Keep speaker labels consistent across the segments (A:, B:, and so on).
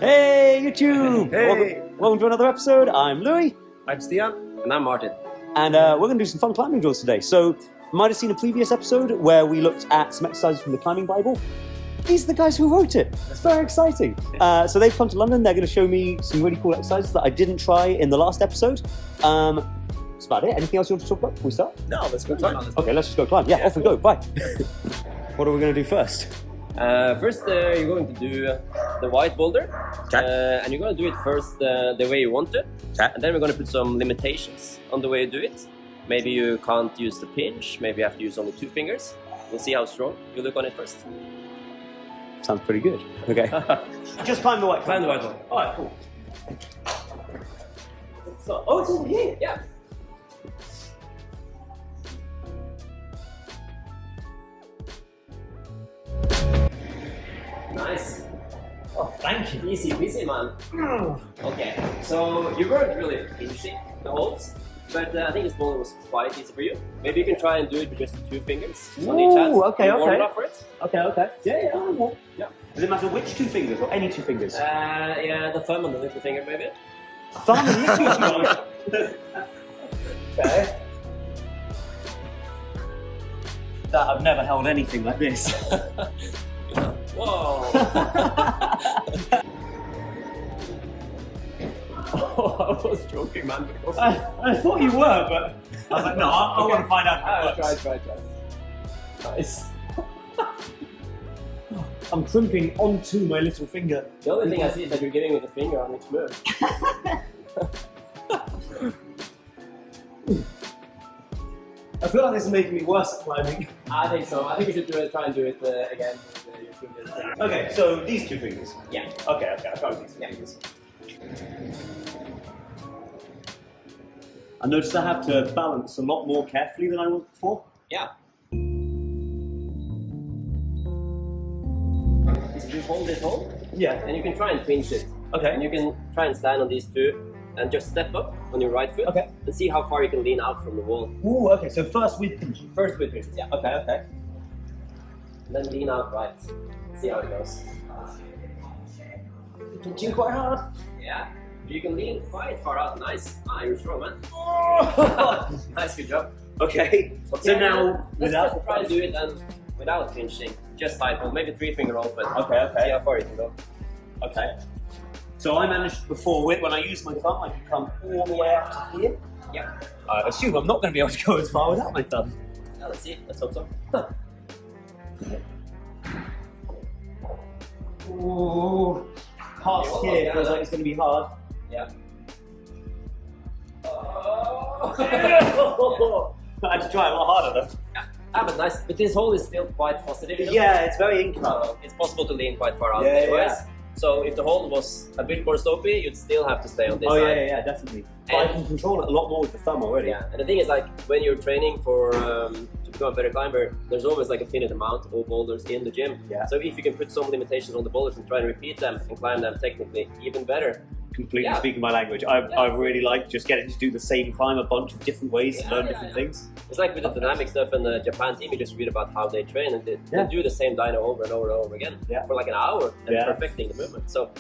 A: Hey YouTube!
B: Hey!
A: Welcome to another episode. I'm Louis.
B: I'm Stian. And I'm Martin.
A: And we're going to do some fun climbing drills today. So, you might have seen a previous episode where we looked at some exercises from the climbing Bible. These are the guys who wrote it. It's very exciting. So they've come to London. They're going to show me some really cool exercises that I didn't try in the last episode. That's about it. Anything else you want to talk about before we start?
B: No, let's go climb.
A: Okay, let's just go climb. Yeah, off we go. Bye. What are we going to do first?
B: First, you're going to do the white boulder.
A: Okay.
B: And you're going to do it first the way you want to.
A: Okay.
B: And then we're going to put some limitations on the way you do it. Maybe you can't use the pinch. Maybe you have to use only 2 fingers. We'll see how strong you look on it first.
A: Sounds pretty good. Okay. Just climb the white.
B: Climb the white one.
A: Alright, cool. So, oh, it's over here.
B: Yeah. Nice.
A: Oh, thank you.
B: Easy peasy, man. Okay, so you weren't really pinching the holds, but I think this boulder was quite easy for you. Maybe you can try and do it with just 2 fingers on each hand.
A: Okay,
B: you warm
A: okay.
B: up for it?
A: Okay. Yeah.
B: Yeah.
A: Does it matter which 2 fingers or any 2 fingers?
B: Yeah, the thumb and the little finger, maybe.
A: Thumb and little finger. Okay. That I've never held anything like this.
B: Whoa! Oh, I was joking, man.
A: I thought you were, but I was like, no, I want to find out.
B: Try. Nice.
A: I'm crimping onto my little finger.
B: The only thing I see is that you're giving me the finger on each move.
A: I feel like this is making me worse at climbing.
B: I think so. I think we should try and do it again.
A: Okay, so these 2 fingers.
B: Yeah.
A: Okay, I'll try with these 2 fingers. I noticed I have to balance a lot more carefully than I was before.
B: Yeah. So you hold this hold,
A: Yeah.
B: and you can try and pinch it.
A: Okay.
B: And you can try and stand on these 2 and just step up on your right foot.
A: Okay.
B: And see how far you can lean out from the wall.
A: Ooh, okay, so first with pinching.
B: First with pinches, yeah.
A: Okay.
B: And then lean out right. See how it goes.
A: Pinching quite hard.
B: Yeah. You can lean quite far out. Nice. You're strong, man. Nice, good job.
A: Okay, so now
B: let's
A: without
B: just try and do it and without pinching. Just side hold, maybe 3 finger open.
A: Okay.
B: See how far you can go.
A: Okay. So I managed before when I use my thumb, I can come all the way out to here.
B: Yeah.
A: I assume I'm not going to be able to go as far without my thumb.
B: Yeah, let's see. Let's hope so.
A: Ooh, past here feels like it's going to be hard.
B: Yeah.
A: I had to try a lot harder though.
B: But nice. But this hole is still quite positive. You know?
A: Yeah, it's very inclined.
B: So it's possible to lean quite far out.
A: Yeah.
B: Otherwise. So if the hole was a bit more slopey, you'd still have to stay on this side.
A: Yeah, definitely. But I can control it a lot more with the thumb already.
B: Yeah, and the thing is, like, when you're training for to become a better climber, there's always like a finite amount of boulders in the gym.
A: Yeah.
B: So if you can put some limitations on the boulders and try and repeat them and climb them technically even better.
A: Completely speaking my language. I really like just getting to do the same climb a bunch of different ways to learn different things.
B: It's like with the dynamic stuff in the Japan team, you just read about how they train and they do the same dyno over and over and over again for like an hour and perfecting the movement. So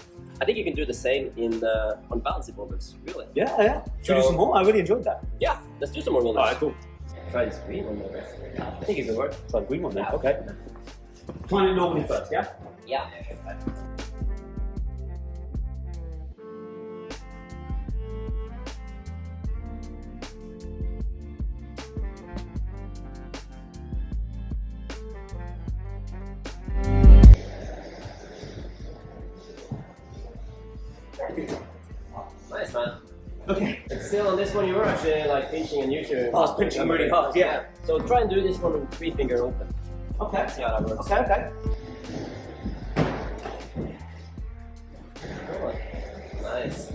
B: I think you can do the same in on balancing boulders, really.
A: Yeah. Should we do some more? I really enjoyed that.
B: Yeah, let's do some more boulders.
A: Alright, cool.
B: Try this green one more. I think it can work.
A: Try the green one then. Okay. Climb it normally first, yeah?
B: Yeah. Nice, man.
A: Okay.
B: But still on this one you were actually like pinching and using.
A: I was pinching really hard, yeah.
B: So try and do this one with 3 finger open.
A: Okay.
B: See how that works.
A: Okay.
B: Nice.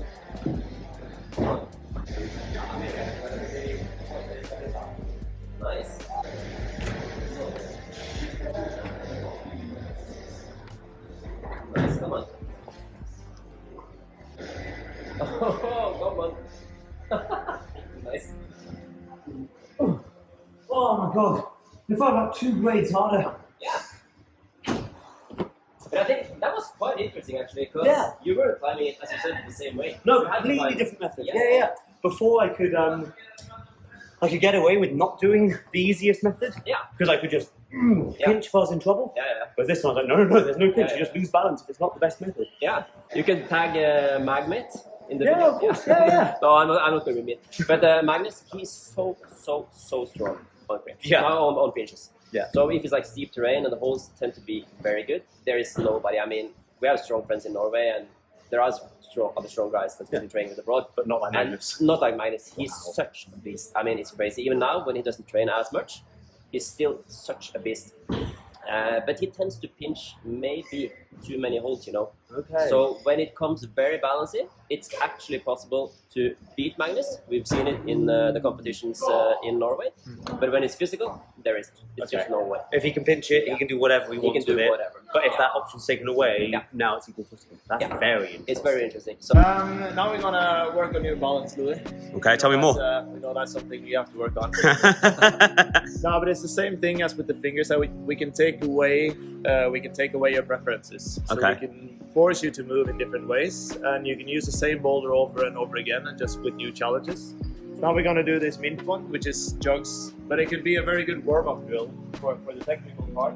B: Nice. Nice, come on. Oh, come on. Nice.
A: Oh my god. If I about 2 grades harder.
B: Yeah. But I think that was quite quite interesting actually, because you were climbing it, as you said, the same way.
A: No, completely different method. Yeah. Before I could get away with not doing the easiest method.
B: Yeah.
A: Because I could just pinch if I was in trouble.
B: Yeah.
A: But this one, I was like, no, there's no pinch. You just lose balance if it's not the best method.
B: Yeah. You can tag Magnet in the
A: video.
B: video.
A: Of course. Yeah.
B: No, I'm not going to admit. But Magnus, he's so strong on pinch.
A: Yeah.
B: On pinches.
A: Yeah.
B: So if it's like steep terrain and the holes tend to be very good, there is nobody. I mean, we have strong friends in Norway, and there are other strong guys that's been training with abroad,
A: but not like Magnus.
B: Not like Magnus. He's such a beast. I mean, it's crazy. Even now, when he doesn't train as much, he's still such a beast. But he tends to pinch maybe too many holes, you know.
A: Okay.
B: So when it comes very balancey, it's actually possible to beat Magnus. We've seen it in the competitions in Norway. But when it's physical, there is it's just no way.
A: If he can pinch it, he can do whatever he wants with it.
B: Whatever.
A: But if that option's taken away, now it's equal footing. That's very interesting.
B: It's very interesting. So
C: now we're gonna work on your balance, Louis.
A: Okay, tell me more.
C: We know that's something you have to work on. No, but it's the same thing as with the fingers. That we can take away your preferences. So we can force you to move in different ways, and you can use the same boulder over and over again, and just with new challenges. So now we're gonna do this mint one, which is jugs, but it could be a very good warm-up drill for the technical part.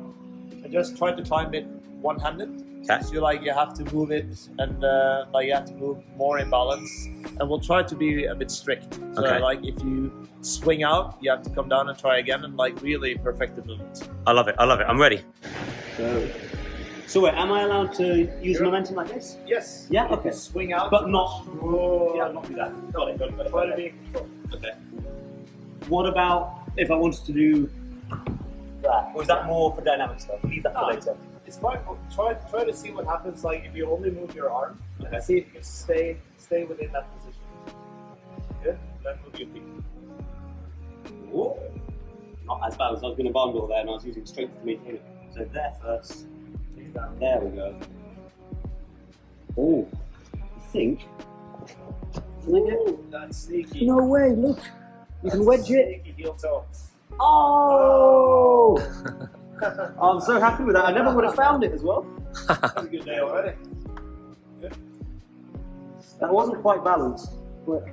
C: And just try to climb it one-handed.
A: Okay.
C: So you have to move it, and you have to move more in balance. And we'll try to be a bit strict. So if you swing out, you have to come down and try again, and really perfect the movement.
A: I love it. I'm ready. So wait, am I allowed to use momentum like this?
C: Yes.
A: Yeah. Okay.
C: Swing out,
A: but not.
C: not do that.
A: Got it.
C: Try to be in control.
A: Okay. What about if I wanted to do that? Or is that more for dynamic stuff? Leave that for later.
C: It's fine. Try to see what happens. If you only move your arm, and see if you can stay within that position. Good. Then move your feet.
A: Ooh. Not as bad as I was going to bundle there, and I was using strength to maintain it. So there first. There we go. Oh, I think.
C: That's sneaky.
A: No way! Look, you can wedge it.
C: Sneaky heel toe.
A: Oh! I'm so happy with that. I never would have found it as well.
C: That's a good day already. Good.
A: That wasn't quite balanced. But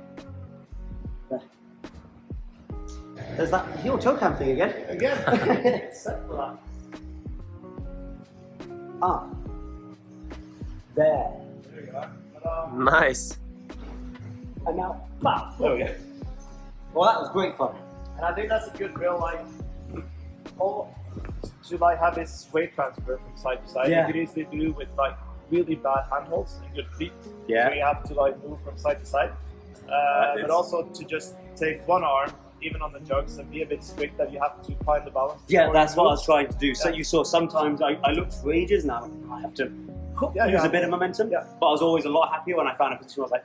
A: there's that heel toe cam thing again.
C: It's set for that.
A: There.
C: There you go.
B: nice.
A: And now, bam.
C: There we go.
A: Well, that was great fun.
C: And I think that's a good drill, to have this weight transfer from side to side.
A: Yeah.
C: You could easily do with really bad handholds and good feet.
A: Yeah.
C: So you have to move from side to side. But also to just take one arm, even on the jugs, and be a bit strict that you have to find the balance.
A: Yeah, that's what I was trying to do. So you saw sometimes I looked for ages now. I have to use a bit of momentum.
C: Yeah.
A: But I was always a lot happier when I found a position where I was like,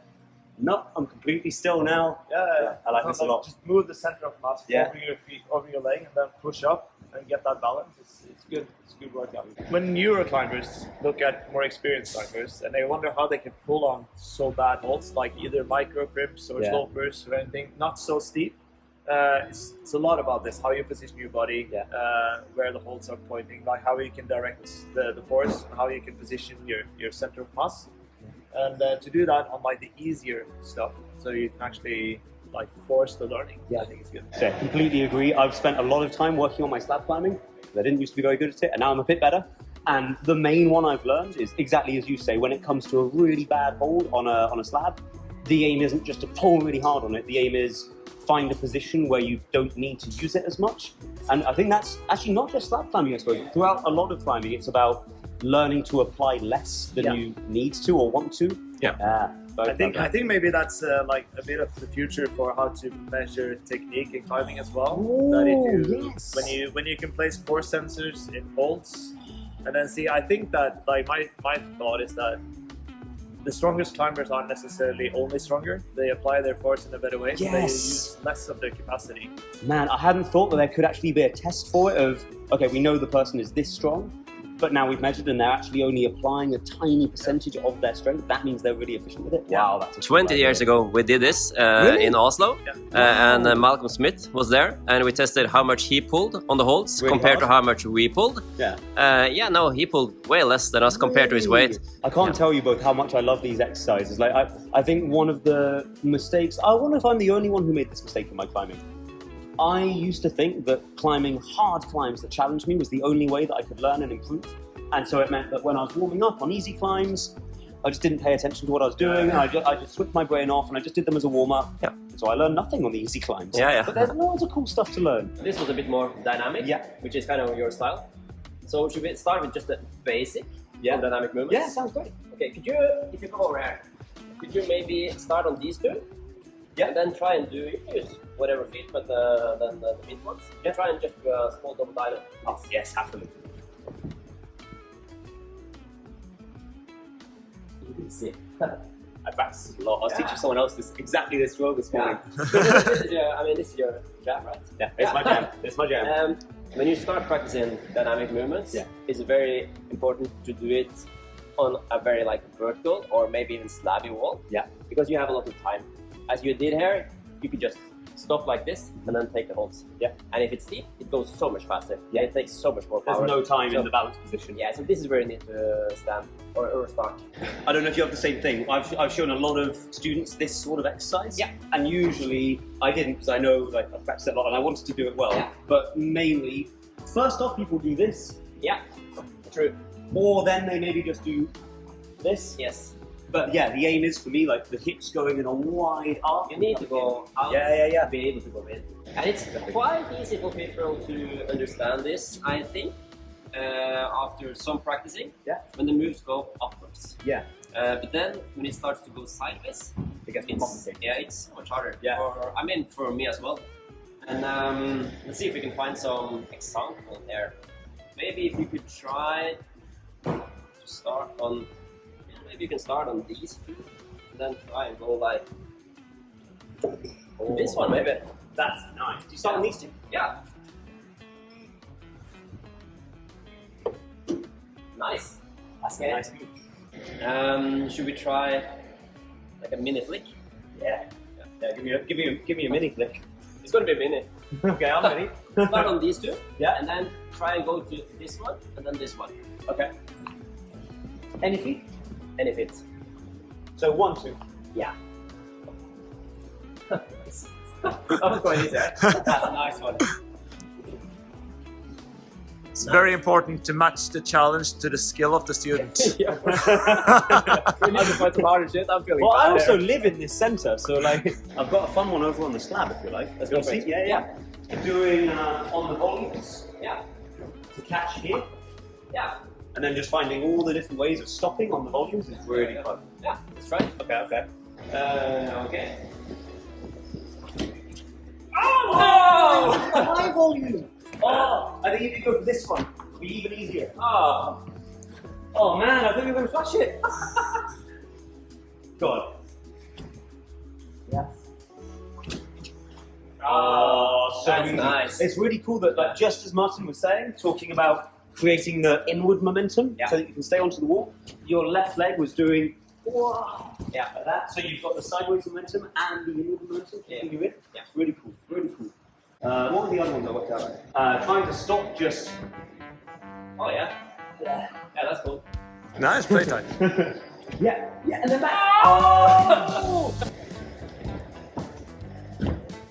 A: no, I'm completely still now.
C: Yeah.
A: I like this a lot.
C: Just move the center of mass over your feet, over your leg, and then push up and get that balance. It's good. It's a good workout. When newer climbers look at more experienced climbers, and they wonder how they can pull on so bad holds, like either micro grips or slopers or anything, not so steep. It's a lot about this, how you position your body, where the holds are pointing, how you can direct the force, and how you can position your center of mass. And to do that on the easier stuff, so you can actually force the learning. I think it's good.
A: Yeah, completely agree. I've spent a lot of time working on my slab climbing. I didn't used to be very good at it, and now I'm a bit better. And the main one I've learned is exactly as you say, when it comes to a really bad hold on a slab, the aim isn't just to pull really hard on it. The aim is find a position where you don't need to use it as much. And I think that's actually not just slab climbing, I suppose. Throughout a lot of climbing, it's about learning to apply less than you need to or want to.
C: I think maybe that's a bit of the future for how to measure technique in climbing as well. That if you when you can place force sensors in holds, and then see, I think that my thought is that the strongest climbers aren't necessarily only stronger. They apply their force in a better way, so they use less of their capacity.
A: Man, I hadn't thought that there could actually be a test for it of, okay, we know the person is this strong, but now we've measured and they're actually only applying a tiny percentage of their strength. That means they're really efficient with it.
B: Yeah.
A: Wow, that's a
B: 20
A: cool
B: years
A: idea.
B: ago we did this
A: Really?
B: in Oslo,
A: Wow.
B: and Malcolm Smith was there, and we tested how much he pulled on the holds
A: Really
B: compared to
A: hard?
B: how much we pulled.
A: Yeah.
B: No, he pulled way less than us compared to his weight.
A: I can't tell you both how much I love these exercises. Like I think one of the mistakes, I wonder if I'm the only one who made this mistake in my climbing. I used to think that climbing hard climbs that challenged me was the only way that I could learn and improve. And so it meant that when I was warming up on easy climbs, I just didn't pay attention to what I was doing. And I just switched my brain off and I just did them as a warm-up.
B: Yeah.
A: So I learned nothing on the easy climbs.
B: Yeah.
A: But there's loads of cool stuff to learn.
B: This was a bit more dynamic,
A: Yeah.
B: which is kind of your style. So should we start with just the basic dynamic movements?
A: Yeah, sounds great.
B: Okay, could you, if you come over here, could you maybe start on these two?
A: Yeah.
B: And then try and do, you can use whatever feet, but then the mid ones. Yeah. Try and just do a small double dive.
A: Oh, yes, happily.
B: You can see.
A: I practiced a lot. I was teaching someone else exactly this drill this morning.
B: This is your jam, right?
A: Yeah, it's my jam. It's my jam.
B: When you start practicing dynamic movements,
A: Yeah.
B: it's very important to do it on a very vertical or maybe even slabby wall.
A: Yeah.
B: Because you have a lot of time. As you did here, you could just stop like this and then take the holds.
A: Yeah.
B: And if it's steep, it goes so much faster.
A: Yeah.
B: It takes so much more
A: There's
B: power.
A: no time
B: So-
A: in the balance position.
B: Yeah, so this is where you need to stand or start.
A: I don't know if you have the same thing. I've shown a lot of students this sort of exercise.
B: Yeah.
A: And usually I didn't because I know I've practiced it a lot and I wanted to do it well.
B: Yeah.
A: But mainly, first off, people do this,
B: Yeah, true.
A: or then they maybe just do this.
B: Yes.
A: But yeah, the aim is for me the hips going in a wide arc.
B: You need to go out
A: Yeah.
B: to be able to go in. And it's quite easy for people to understand this, I think, after some practicing,
A: Yeah.
B: when the moves go upwards.
A: Yeah.
B: But then when it starts to go sideways,
A: It gets more complicated.
B: it's so much harder.
A: Yeah.
B: For me as well. And let's see if we can find some example there. Maybe if you could try to start on, maybe you can start on these two, and then try and go this one maybe.
A: That's nice. Do you start on these two?
B: Yeah. Nice.
A: That's
B: Okay.
A: a nice move.
B: Should we try a mini flick?
A: Yeah. Give me a mini flick.
B: It's gonna be a mini.
A: Okay, I'm ready.
B: Start on these two.
A: Yeah.
B: And then try and go to this one and then this one.
A: Okay. Any feet?
B: Any fit.
A: So 1, 2.
B: Yeah. Nice. That was quite easy. That's a nice one.
C: It's very important to match the challenge to the skill of the student.
B: Yeah. We need to find some harder shit. I'm feeling
A: Well, I
B: bad
A: also
B: there.
A: live in this centre, so I've got a fun one over on the slab if you like.
B: Let's
A: You
B: go for
A: see?
B: it.
A: Yeah. Doing on the volleys
B: Yeah.
A: to catch here,
B: Yeah.
A: and then just finding all the different ways of stopping on the volumes is really fun.
B: Yeah. Let's try.
A: Okay.
B: Okay.
A: Oh! High volume! Oh! I think if you go for this one, it'll be even easier.
B: Oh.
A: Oh man, I think we're going to flash it. Go on.
B: Yes.
A: Oh, so
B: That's
A: easy.
B: nice.
A: It's really cool that, just as Martin was saying, talking about creating the inward momentum so that you can stay onto the wall, your left leg was doing like that. So you've got the sideways momentum and the inward momentum keeping you in.
B: Yeah.
A: Really cool. What were the other ones I worked out? Trying to stop just.
B: Oh yeah. Yeah, that's cool.
C: Nice playtime.
A: Yeah, and then back. Oh!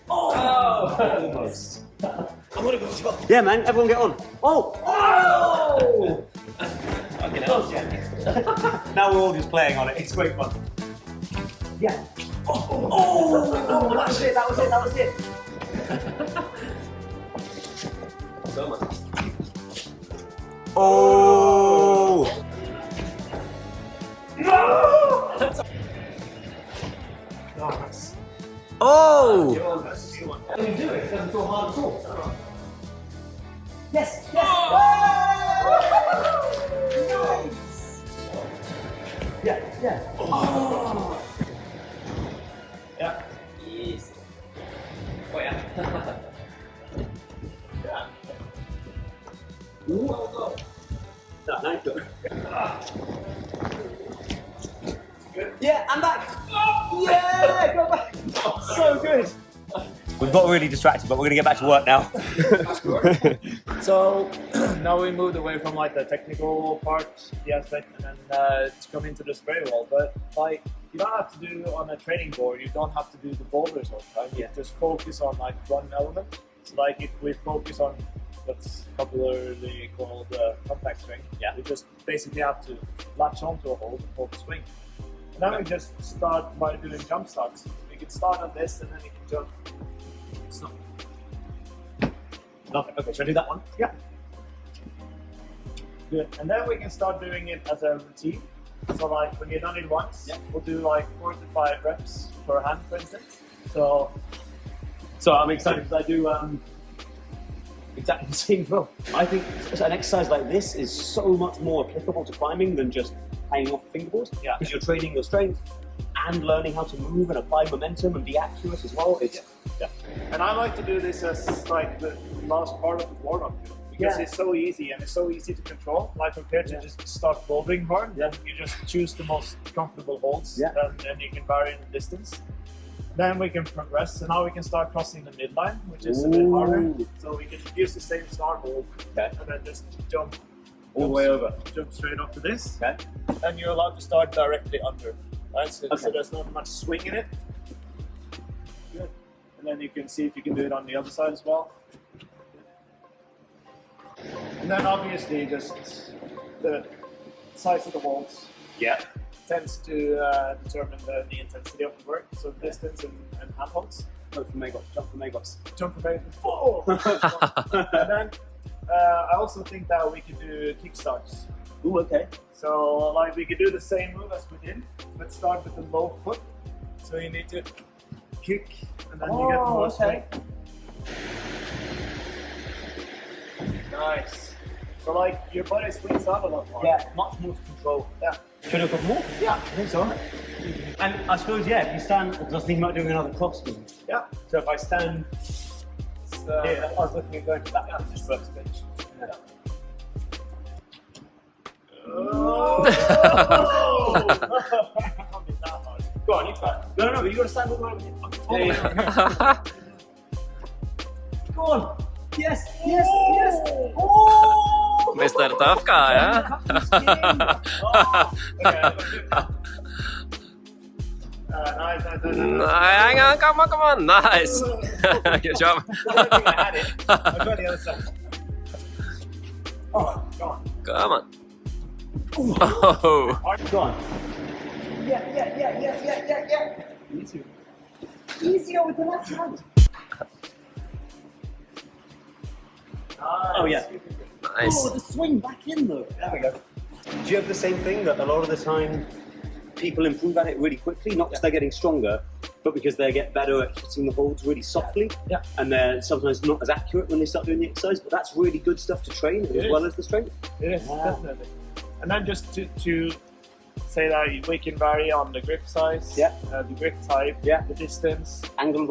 A: Almost. I'm gonna go as well. Yeah, man, everyone get on. Oh!
B: Okay,
A: Close, yeah. Now we're all just playing on it. It's great fun. Yeah. Oh, that was it.
B: So much.
C: Oh! Oh!
A: When you do it doesn't feel hard at all. Yes. Nice. Yeah. Oh.
B: Yeah. Easy. Oh yeah. Yeah.
A: Go. Yeah, I'm back. Oh, yeah, go back. So good. We've got really distracted, but we're gonna get back to work now.
C: So now we moved away from like the technical part, the aspect, and then to come into the spray wall. But like, you don't have to do on a training board. You don't have to do the boulders all the time. You just focus on like one element. So like if we focus on what's popularly called contact swing, we just basically have to latch onto a hold and hold the swing. And then we just start by doing jump starts. We can start on this and then you can jump. So, nothing. Okay, should I do that one? Yeah. Good. And then we can start doing it as a routine. So like when you've done it once, we'll do like 4 to 5 reps per hand, for instance. So I'm excited because I do exactly the same drill. I think an exercise like this is so much more applicable to climbing than just hanging off the fingerboard. Yeah. Because you're training your strength and learning how to move and apply momentum and be accurate as well. And I like to do this as like the last part of the warm-up because it's so easy and it's so easy to control. Like compared to just start bouldering hard, you just choose the most comfortable holds and you can vary the distance. Then we can progress, so now we can start crossing the midline, which is a bit harder. So we can use the same start hold and then just jump all the way over. Jump straight up to this, and you're allowed to start directly under. Right? So there's not much swing in it. Good. And then you can see if you can do it on the other side as well. And then obviously just the size of the holds tends to determine the intensity of the work. So distance and hand holds.
A: Jump for Magos.
C: Jump for Magos. Oh! And then I also think that we could do kickstarts.
A: Ooh, okay.
C: So like we could do the same move as we did, but start with the low foot. So you need to kick and then you get more swing. Nice. So like your body swings out a lot more.
A: Yeah, much more to control.
C: Yeah.
A: Should I got more?
C: Yeah.
A: I think so. And I suppose, if you stand, because I was thinking about doing another cross move.
C: Yeah.
A: So if I stand here, I was looking at going to that just first bench. Yeah. Oh! Go on, you try. No, but you got to stand all the way over here. Go on. Yes. Oh!
B: Mr. Tough Guy, huh?
C: Nice.
B: Hang on, come on, nice. Good job.
C: I think I had it. I'll go the other side. Oh, go on.
B: Come on. Oh.
A: Go on. Yeah. Easier with the left hand. Oh yeah.
B: Nice.
A: Oh, the swing back in though. There we go. Do you have the same thing that a lot of the time people improve at it really quickly, not because they're getting stronger, but because they get better at hitting the holds really softly, and they're sometimes not as accurate when they start doing the exercise, but that's really good stuff to train as well as the strength.
C: It is, definitely. And then just to say that we can vary on the grip size, the grip type, the distance,
A: angle of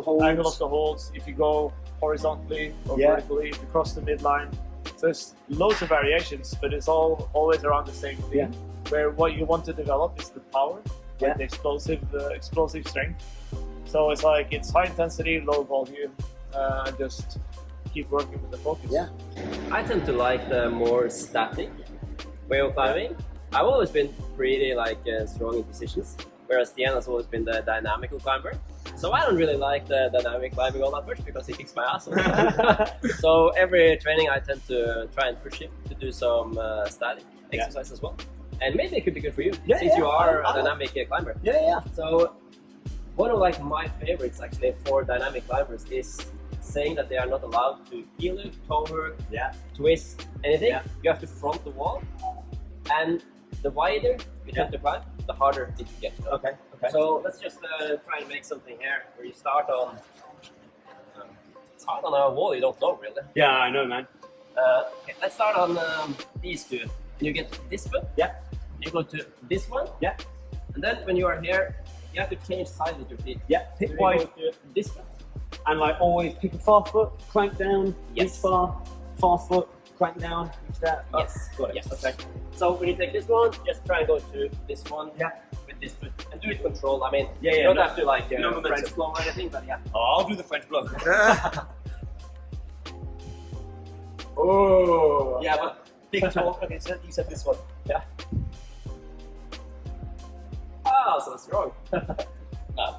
A: the holds.
C: If you go horizontally or vertically, if you cross the midline. So there's loads of variations, but it's always around the same thing. Where what you want to develop is the power, like the explosive strength. So it's like it's high intensity, low volume, and just keep working with the focus.
A: Yeah.
B: I tend to like the more static way of climbing. I've always been pretty strong in positions, whereas Stian has always been the dynamical climber. So I don't really like the dynamic climbing all that much because he kicks my ass all the time. So every training I tend to try and push him to do some static exercise as well. And maybe it could be good for you, since you are a dynamic climber. So one of my favorites actually for dynamic climbers is saying that they are not allowed to heel hook, toe hook, twist, anything. You have to front the wall, and the wider you tend to climb, the harder it gets.
A: Okay.
B: So let's just try and make something here where you start on a wall you don't know really.
A: Yeah, I know, man.
B: Okay, let's start on these two. You get this foot. You go to this one. And then when you are here, you have to change sides with your feet.
A: Pick
B: so
A: wide.
B: You go to this foot.
A: And always pick a far foot, crank down, reach far foot, crank down, reach that.
B: Yes.
A: Got it.
B: Yes.
A: Okay.
B: So when you take this one, just try and go to this one with with this foot and do it controlled. I mean,
A: Yeah,
B: you don't
A: no-
B: have to like
A: no momentum.
B: French blow or anything, but yeah.
A: Oh, I'll do the French blow.
C: Oh.
B: Yeah, but
A: Big talk. Okay, so you said this one.
B: yeah. Ah, so strong.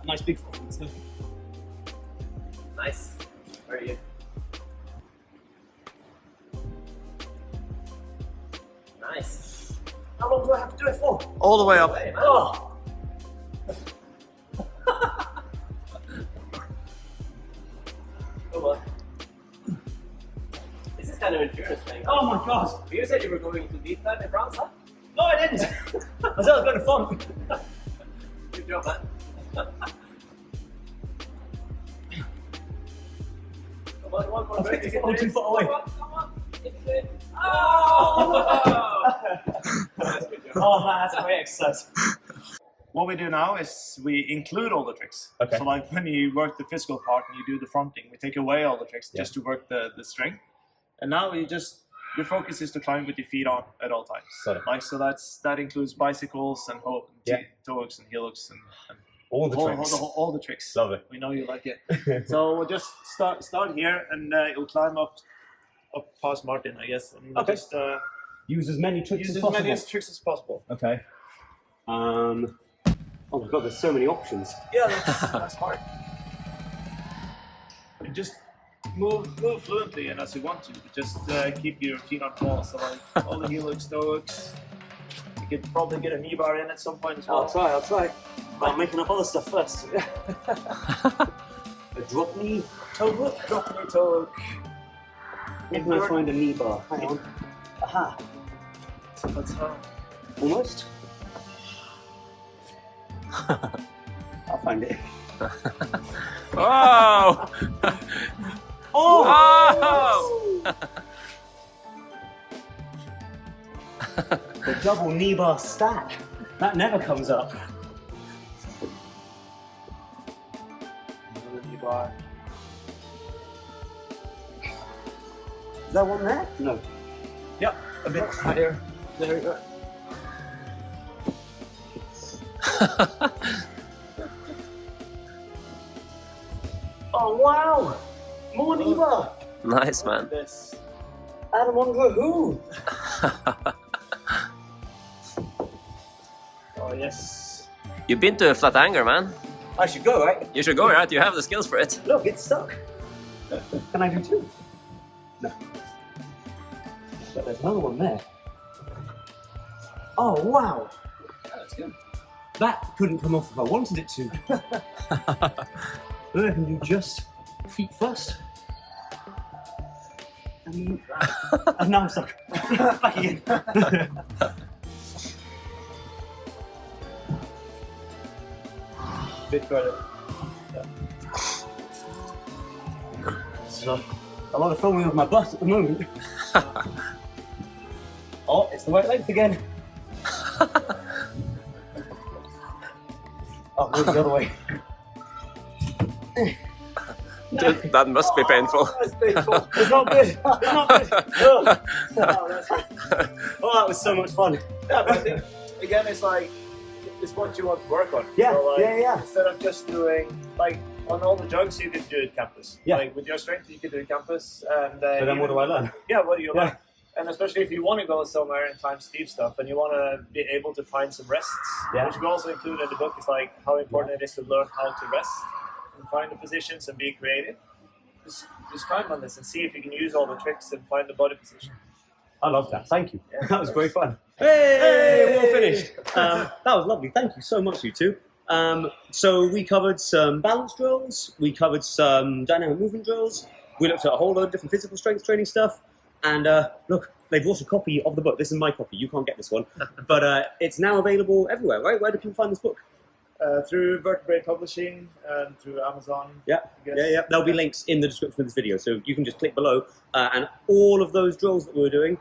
A: Nice big performance.
B: Nice. Very good. Nice. How long do I have to do it for?
C: All the way up.
B: Hey, man.
A: Oh.
B: Come on. This is kind of endurance thing.
A: Oh my god.
B: You said you were going to deep dive in France, huh?
A: No, I didn't. I said I was going to fun.
B: Good job, man. Come on, one more.
A: I think it's all too far away.
B: Come on. It's it. Oh! That's good job.
A: Oh man, that's a great exercise.
C: What we do now is we include all the tricks.
A: Okay.
C: So like when you work the physical part and you do the fronting, we take away all the tricks
A: Yeah.
C: just to work the strength. And now your focus is to climb with your feet on at all times.
A: Got it.
C: Like so that includes bicycles and toe hooks and heel hooks and
A: All the tricks.
C: all the tricks.
A: Love it.
C: We know you like it. So we'll just start here and you'll climb up past Martin, I guess. And
A: Okay.
C: just
A: Use as many tricks
C: use
A: as
C: as
A: possible.
C: many tricks as possible.
A: Okay. Oh my god, there's so many options.
C: Yeah, that's hard. And just move fluently and as you want to. Just keep your feet on the wall. So like all the heel hooks, toe hooks. You could probably get a knee bar in at some point as well.
A: I'll try. I'm making up other stuff first. A drop knee toe hook?
C: Drop knee, toe hook.
A: Where can I find a knee bar? Hang on. Aha.
C: That's how.
A: Almost. I'll find it.
D: Oh!
A: Oh!
D: Oh!
A: The double knee bar stack. That never comes up.
C: Another knee bar.
A: Is there one there? No.
C: Yep, a bit higher. There we go.
A: Oh wow! More knee bar.
D: Nice, man.
C: This.
A: Adam Andre who?
C: Oh yes.
D: You've been to a flat anger, man.
A: I should go, right?
D: You should go, right? You have the skills for it.
A: Look, it's stuck. Can I do two? No. But there's another one there. Oh wow!
D: That's good.
A: That couldn't come off if I wanted it to. Then I can do just feet first. And now I'm stuck. Back again.
C: Bit further.
A: So, a lot of filming of my butt at the moment. Oh, it's the right length again. Oh, move the other way.
D: That must be painful.
A: That's painful. It's not good. It's not good. Oh, that's good. Oh, that was so much fun.
C: Yeah, but I think again, it's like it's what you want to work on.
A: Yeah,
C: So, like,
A: yeah.
C: Instead of just doing like on all the jugs, you could do it campus.
A: Yeah.
C: Like with your strength, you could do it campus. And
A: But then what do I learn?
C: Yeah, what do you
A: Yeah.
C: learn? And especially if you want to go somewhere and climb steep stuff, and you want to be able to find some rests,
A: Yeah.
C: which we also include in the book, is like how important it is to learn how to rest and find the positions and be creative. Just climb on this and see if you can use all the tricks and find the body position.
A: I love that. Thank you.
C: Yeah,
A: That was
C: of
A: great
C: course.
A: fun. Hey, we're all finished. That was lovely. Thank you so much, you two. So we covered some balance drills. We covered some dynamic movement drills. We looked at a whole lot of different physical strength training stuff. And look, they brought a copy of the book. This is my copy. You can't get this one. But it's now available everywhere, right? Where do people find this book?
C: Through Vertebrate Publishing and through Amazon.
A: Yeah,
C: I guess.
A: yeah. There'll be links in the description of this video, so you can just click below. And all of those drills that we were doing,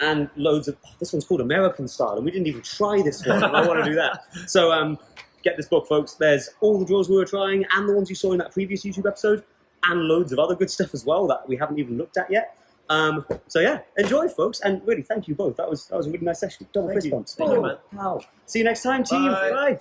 A: and loads of, this one's called American Style, and we didn't even try this one, and I want to do that. So get this book, folks. There's all the drills we were trying, and the ones you saw in that previous YouTube episode, and loads of other good stuff as well that we haven't even looked at yet. So yeah, enjoy, folks, and really thank you both. That was a really nice session. Double fist bumps.
B: Thank you, man.
A: Wow. See you next time, team.
C: Bye.
A: Bye.